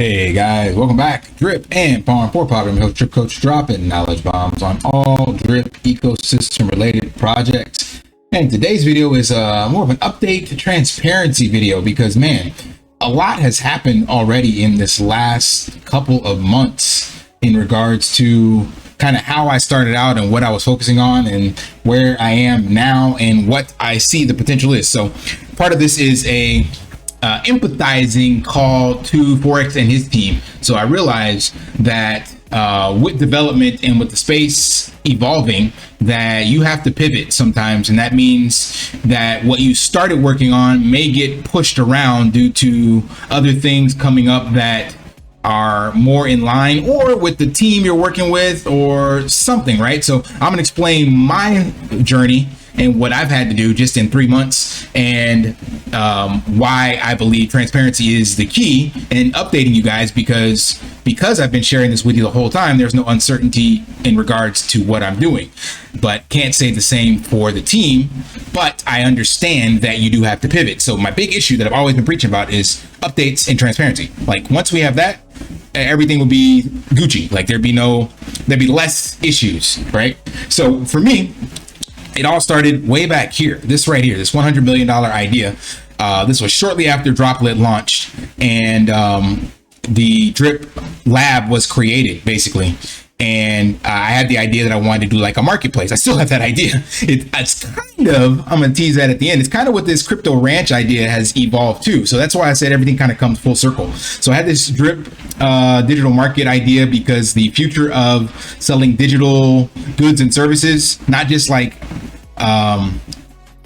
Hey guys, welcome back. Drip and Farm for Poverty. I'm your host, Drip Coach, dropping knowledge bombs on all Drip ecosystem related projects. And today's video is more of an update to transparency video because, man, a lot has happened already in this last couple of months in regards to kind of how I started out and what I was focusing on and where I am now and what I see the potential is. So part of this is a empathizing call to Forex and his team. So I realized that with development and with the space evolving, that you have to pivot sometimes, and that means that what you started working on may get pushed around due to other things coming up that are more in line or with the team you're working with or something, right? So I'm gonna explain my journey and what I've had to do just in 3 months, and why I believe transparency is the key, and updating you guys because I've been sharing this with you the whole time. There's no uncertainty in regards to what I'm doing, but can't say the same for the team. But I understand that you do have to pivot. So my big issue that I've always been preaching about is updates and transparency. Like once we have that, everything will be Gucci. Like there'd be less issues, right? So for me, it all started way back here, this right here, this $100 million idea. This was shortly after Droplet launched, and the Drip Lab was created, basically. And I had the idea that I wanted to do like a marketplace. I still have that idea. It's kind of, I'm going to tease that at the end. It's kind of what this crypto ranch idea has evolved to. So that's why I said everything kind of comes full circle. So I had this Drip digital market idea because the future of selling digital goods and services, not just like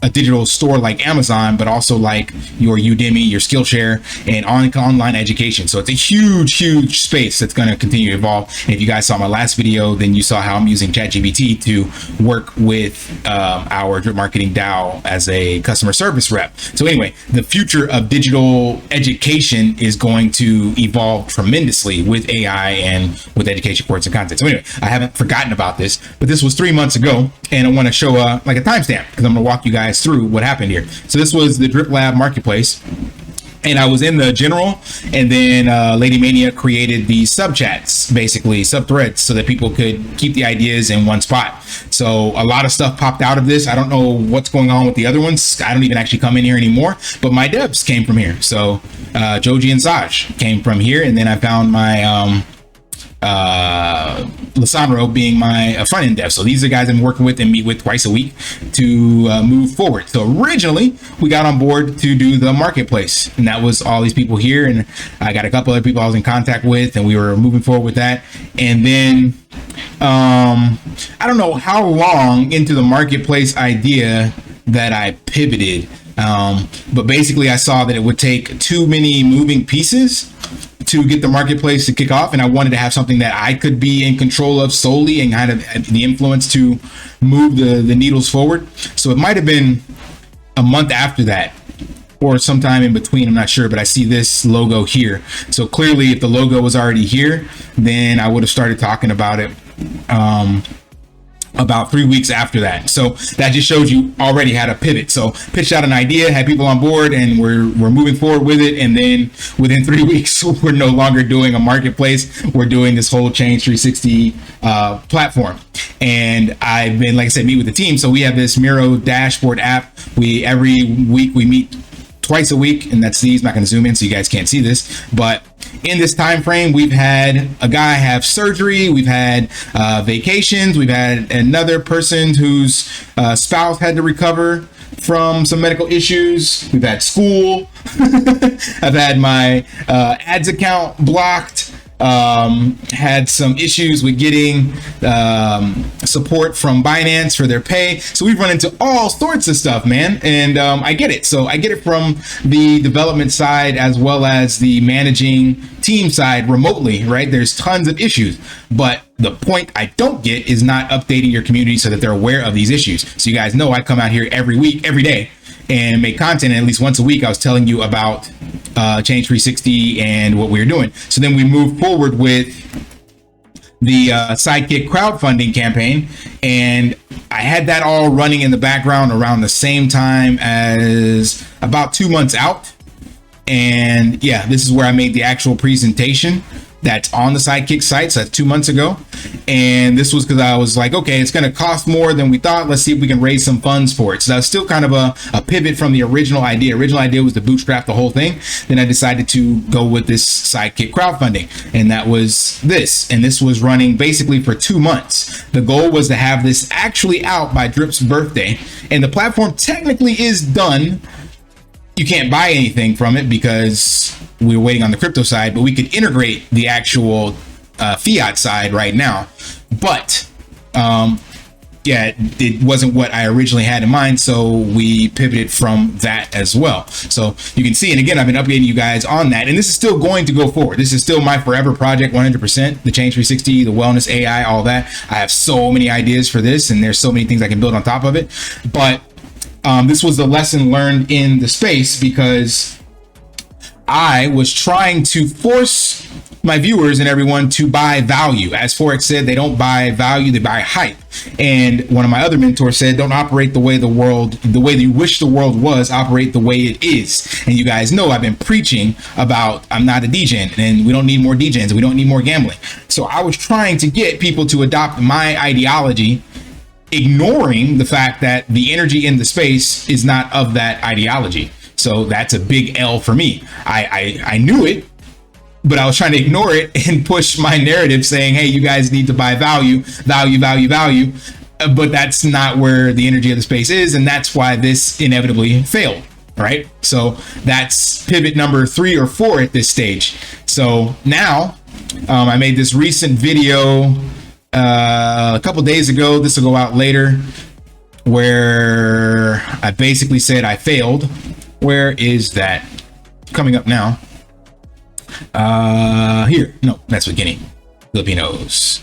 a digital store like Amazon, but also like your Udemy, your Skillshare, and online education. So it's a huge space that's going to continue to evolve. And if you guys saw my last video, then you saw how I'm using ChatGPT to work with our Drip Marketing DAO as a customer service rep. So anyway, the future of digital education is going to evolve tremendously with AI and with education courses and content. So anyway, I haven't forgotten about this, but this was 3 months ago, and I want to show like a timestamp because I'm going to walk you guys through what happened here. So this was the Drip Lab marketplace, and I was in the general, and then Lady Mania created these sub chats, basically sub threads, so that people could keep the ideas in one spot. So a lot of stuff popped out of this. I don't know what's going on with the other ones. I don't even actually come in here anymore, but my devs came from here. So Joji and Saj came from here, and then I found my Lissandro being my front end dev. So these are guys I'm working with and meet with twice a week to move forward. So originally we got on board to do the marketplace, and that was all these people here, and I got a couple other people I was in contact with, and we were moving forward with that. And then I don't know how long into the marketplace idea that I pivoted, but basically I saw that it would take too many moving pieces to get the marketplace to kick off, and I wanted to have something that I could be in control of solely and kind of the influence to move the needles forward. So it might have been a month after that or sometime in between, I'm not sure, but I see this logo here. So clearly if the logo was already here, then I would have started talking about it about 3 weeks after that. So that just shows you already had a pivot. So pitched out an idea, had people on board, and we're moving forward with it. And then within 3 weeks, we're no longer doing a marketplace. We're doing this whole Change 360 platform. And I've been, like I said, meet with the team. So we have this Miro dashboard app. Every week we meet twice a week, and that's these. I'm not going to zoom in so you guys can't see this, but in this time frame, we've had a guy have surgery, we've had vacations, we've had another person whose spouse had to recover from some medical issues, we've had school, I've had my ads account blocked, had some issues with getting support from Binance for their pay. So we've run into all sorts of stuff, man. And I get it. So I get it from the development side as well as the managing team side remotely, right? There's tons of issues. But the point I don't get is not updating your community so that they're aware of these issues. So you guys know I come out here every week, every day, and make content. And at least once a week, I was telling you about Change 360 and what we were doing. So then we moved forward with the Sidekick crowdfunding campaign, and I had that all running in the background around the same time as about 2 months out. And yeah, this is where I made the actual presentation that's on the Sidekick site. So that's 2 months ago. And this was because I was like, okay, it's going to cost more than we thought. Let's see if we can raise some funds for it. So that was still kind of a pivot from the original idea. Original idea was to bootstrap the whole thing. Then I decided to go with this Sidekick crowdfunding. And that was this. And this was running basically for 2 months. The goal was to have this actually out by Drip's birthday. And the platform technically is done. You can't buy anything from it because we're waiting on the crypto side, but we could integrate the actual fiat side right now. But yeah, it wasn't what I originally had in mind, so we pivoted from that as well. So you can see, and again, I've been updating you guys on that, and this is still going to go forward. This is still my forever project, 100%. The Change 360, the wellness, AI, all that. I have so many ideas for this, and there's so many things I can build on top of it. But this was the lesson learned in the space, because I was trying to force my viewers and everyone to buy value. As Forex said, they don't buy value, they buy hype. And one of my other mentors said, don't operate the way the way that you wish the world was, operate the way it is. And you guys know I've been preaching about I'm not a degen, and we don't need more degens, we don't need more gambling. So I was trying to get people to adopt my ideology, ignoring the fact that the energy in the space is not of that ideology. So that's a big L for me. I knew it, but I was trying to ignore it and push my narrative saying, hey, you guys need to buy value. But that's not where the energy of the space is. And that's why this inevitably failed. Right. So that's pivot number 3 or 4 at this stage. So now I made this recent video a couple days ago. This will go out later, where I basically said I failed. Where is that? Coming up now. Here. No, that's beginning. Filipinos.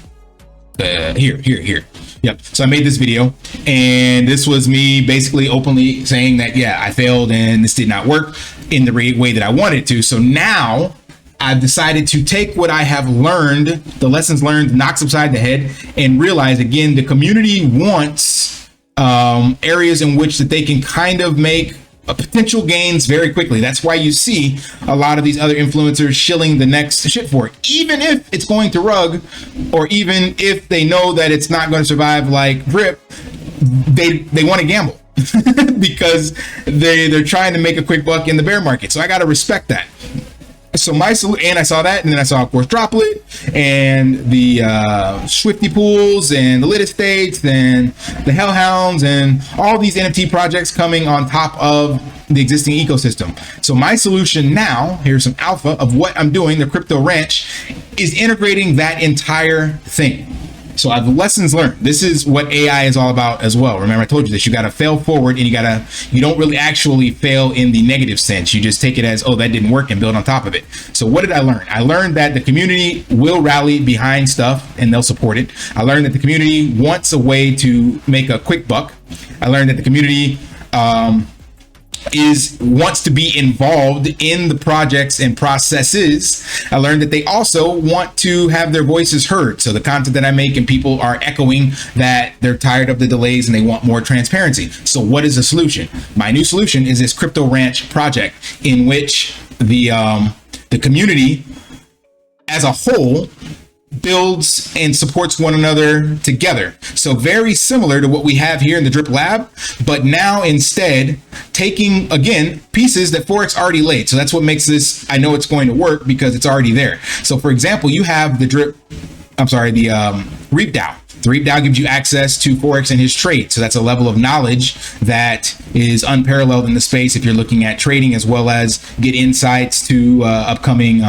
Here. Yep. So I made this video, and this was me basically openly saying that, yeah, I failed and this did not work in the way that I wanted to. So now I've decided to take what I have learned, the lessons learned, knocks upside the head, and realize again, the community wants areas in which that they can kind of make potential gains very quickly. That's why you see a lot of these other influencers shilling the next shit for it, even if it's going to rug, or even if they know that it's not going to survive like Drip. They want to gamble because they're trying to make a quick buck in the bear market. So I got to respect that. So my solution, and I saw that, and then I saw, of course, Droplet and the Swifty Pools and the Lit Estates and the Hellhounds and all these NFT projects coming on top of the existing ecosystem. So my solution now, here's some alpha of what I'm doing, the Crypto Ranch, is integrating that entire thing. So I've lessons learned. This is what AI is all about as well. Remember, I told you this. You got to fail forward, and you don't really actually fail in the negative sense. You just take it as, oh, that didn't work, and build on top of it. So what did I learn? I learned that the community will rally behind stuff and they'll support it. I learned that the community wants a way to make a quick buck. I learned that the community wants to be involved in the projects and processes. I learned that they also want to have their voices heard. So the content that I make, and people are echoing that they're tired of the delays and they want more transparency. So what is the solution? My new solution is this Crypto Ranch project, in which the community as a whole builds and supports one another together. So very similar to what we have here in the Drip Lab, but now instead taking, again, pieces that Forex already laid. So that's what makes this, I know it's going to work because it's already there. So for example, you have the Reap DAO. The Reap DAO gives you access to Forex and his trade. So that's a level of knowledge that is unparalleled in the space if you're looking at trading, as well as get insights to upcoming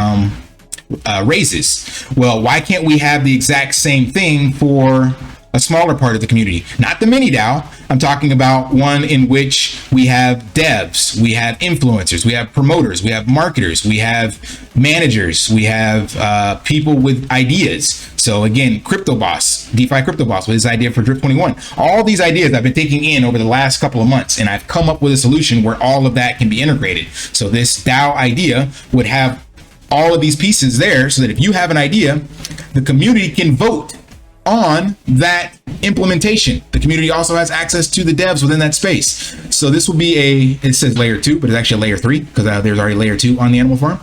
raises. Well, why can't we have the exact same thing for a smaller part of the community? Not the mini DAO. I'm talking about one in which we have devs, we have influencers, we have promoters, we have marketers, we have managers, we have people with ideas. So again, Crypto Boss, DeFi Crypto Boss with his idea for Drip 21. All these ideas I've been taking in over the last couple of months, and I've come up with a solution where all of that can be integrated. So this DAO idea would have all of these pieces there, so that if you have an idea, the community can vote on that implementation. The community also has access to the devs within that space. So this will be it says layer 2, but it's actually a layer 3 because there's already layer 2 on the animal farm.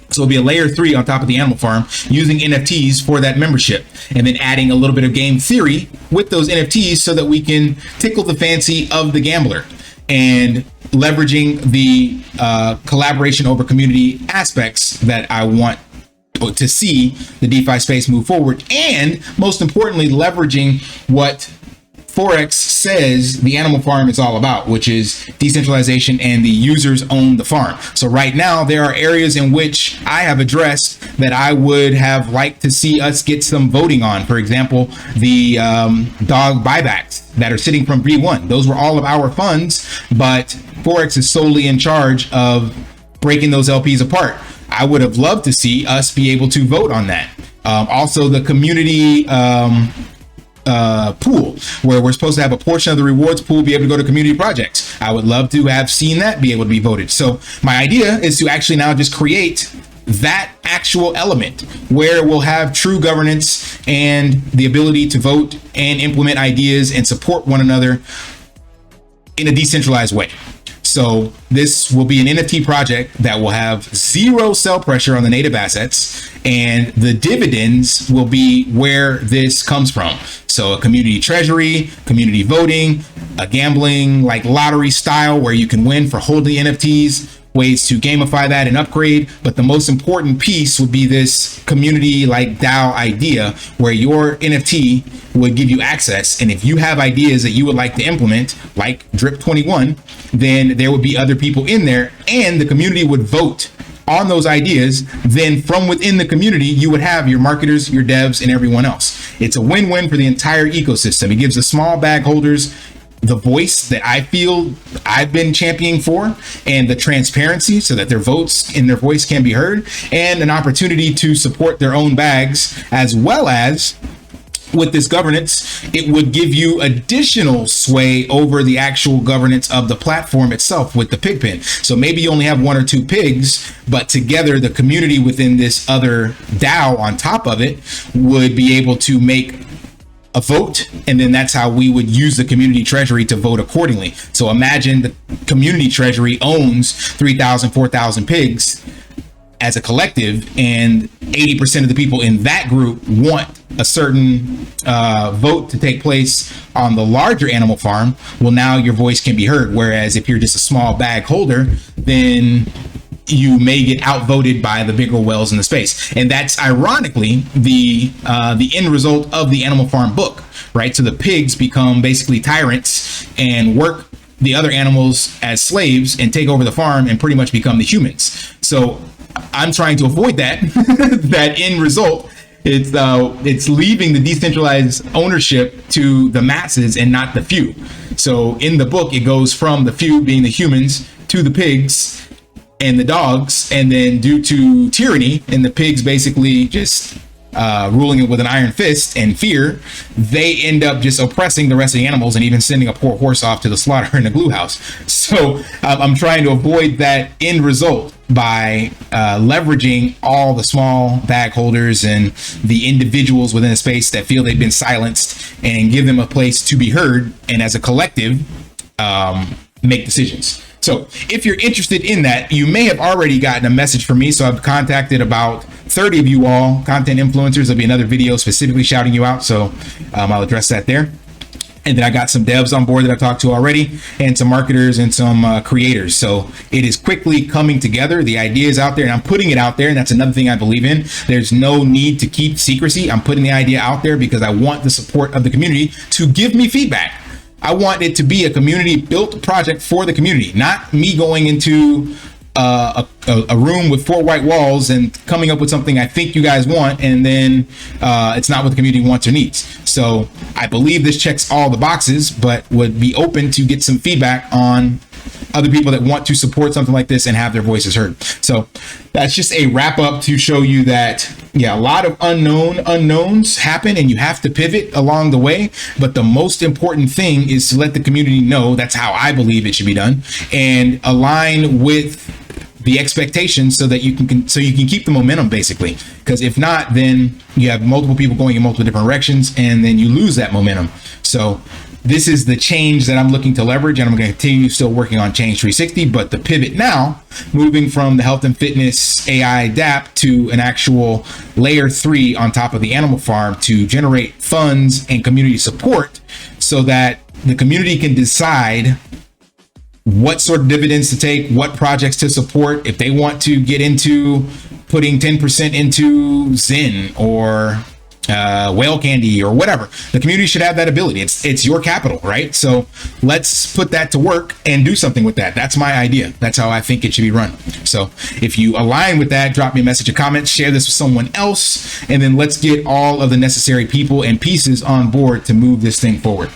So it'll be a layer 3 on top of the animal farm using NFTs for that membership, and then adding a little bit of game theory with those NFTs so that we can tickle the fancy of the gambler, and leveraging the collaboration over community aspects that I want to see the DeFi space move forward, and most importantly, leveraging what Forex says the animal farm is all about, which is decentralization and the users own the farm. So right now there are areas in which I have addressed that I would have liked to see us get some voting on. For example, the dog buybacks that are sitting from V1. Those were all of our funds, but Forex is solely in charge of breaking those LPs apart. I would have loved to see us be able to vote on that. Also, the community pool, where we're supposed to have a portion of the rewards pool be able to go to community projects. I would love to have seen that be able to be voted. So my idea is to actually now just create that actual element where we'll have true governance and the ability to vote and implement ideas and support one another in a decentralized way. So this will be an NFT project that will have zero sell pressure on the native assets, and the dividends will be where this comes from. So a community treasury, community voting, a gambling like lottery style where you can win for holding NFTs, ways to gamify that and upgrade. But the most important piece would be this community like DAO idea where your NFT would give you access. And if you have ideas that you would like to implement, like Drip.21, then there would be other people in there and the community would vote on those ideas. Then from within the community, you would have your marketers, your devs, and everyone else. It's a win-win for the entire ecosystem. It gives the small bag holders the voice that I feel I've been championing for, and the transparency so that their votes and their voice can be heard, and an opportunity to support their own bags, as well as with this governance, it would give you additional sway over the actual governance of the platform itself with the pig pen. So maybe you only have 1 or 2 pigs, but together the community within this other DAO on top of it would be able to make a vote, and then that's how we would use the community treasury to vote accordingly. So imagine the community treasury owns 3,000, 4,000 pigs as a collective, and 80% of the people in that group want a certain vote to take place on the larger animal farm. Well, now your voice can be heard. Whereas if you're just a small bag holder, then you may get outvoted by the bigger whales in the space. And that's ironically the end result of the animal farm book, right? So the pigs become basically tyrants and work the other animals as slaves and take over the farm and pretty much become the humans. So I'm trying to avoid that, that end result. It's leaving the decentralized ownership to the masses and not the few. So in the book, it goes from the few being the humans to the pigs and the dogs, and then due to tyranny and the pigs basically just ruling it with an iron fist and fear, they end up just oppressing the rest of the animals and even sending a poor horse off to the slaughter in a glue house. So I'm trying to avoid that end result by leveraging all the small bag holders and the individuals within a space that feel they've been silenced, and give them a place to be heard, and as a collective make decisions. So if you're interested in that, you may have already gotten a message from me. So I've contacted about 30 of you all, content influencers. There'll be another video specifically shouting you out. So I'll address that there. And then I got some devs on board that I've talked to already, and some marketers and some creators. So it is quickly coming together. The idea is out there, and I'm putting it out there. And that's another thing I believe in. There's no need to keep secrecy. I'm putting the idea out there because I want the support of the community to give me feedback. I want it to be a community built project for the community, not me going into a room with 4 white walls and coming up with something I think you guys want, and then it's not what the community wants or needs. So I believe this checks all the boxes, but would be open to get some feedback on other people that want to support something like this and have their voices heard. So that's just a wrap up to show you that, yeah, a lot of unknowns happen, and you have to pivot along the way. But the most important thing is to let the community know that's how I believe it should be done, and align with the expectations so that you can keep the momentum, basically. Because if not, then you have multiple people going in multiple different directions, and then you lose that momentum. So this is the change that I'm looking to leverage, and I'm going to continue still working on Change 360. But the pivot now, moving from the health and fitness AI DApp to an actual layer 3 on top of the animal farm to generate funds and community support, so that the community can decide what sort of dividends to take, what projects to support. If they want to get into putting 10% into Zen or whale candy or whatever, the community should have that ability. It's your capital, right? So let's put that to work and do something with that. That's my idea. That's how I think it should be run. So if you align with that, drop me a message or comment, share this with someone else, and then let's get all of the necessary people and pieces on board to move this thing forward.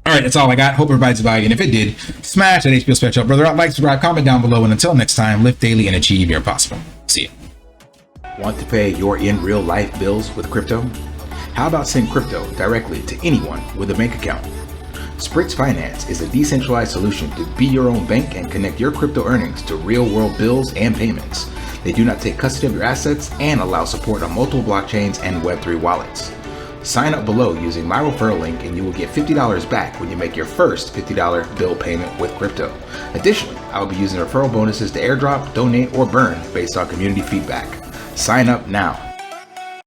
All right, that's all I got. Hope it provides value. And if it did, smash that HBO Special up, brother. Like, subscribe, comment down below. And until next time, live daily and achieve your impossible. See ya. Want to pay your in real life bills with crypto? How about send crypto directly to anyone with a bank account? Spritz Finance is a decentralized solution to be your own bank and connect your crypto earnings to real world bills and payments. They do not take custody of your assets and allow support on multiple blockchains and Web3 wallets. Sign up below using my referral link and you will get $50 back when you make your first $50 bill payment with crypto. Additionally, I will be using referral bonuses to airdrop, donate, or burn based on community feedback. Sign up now.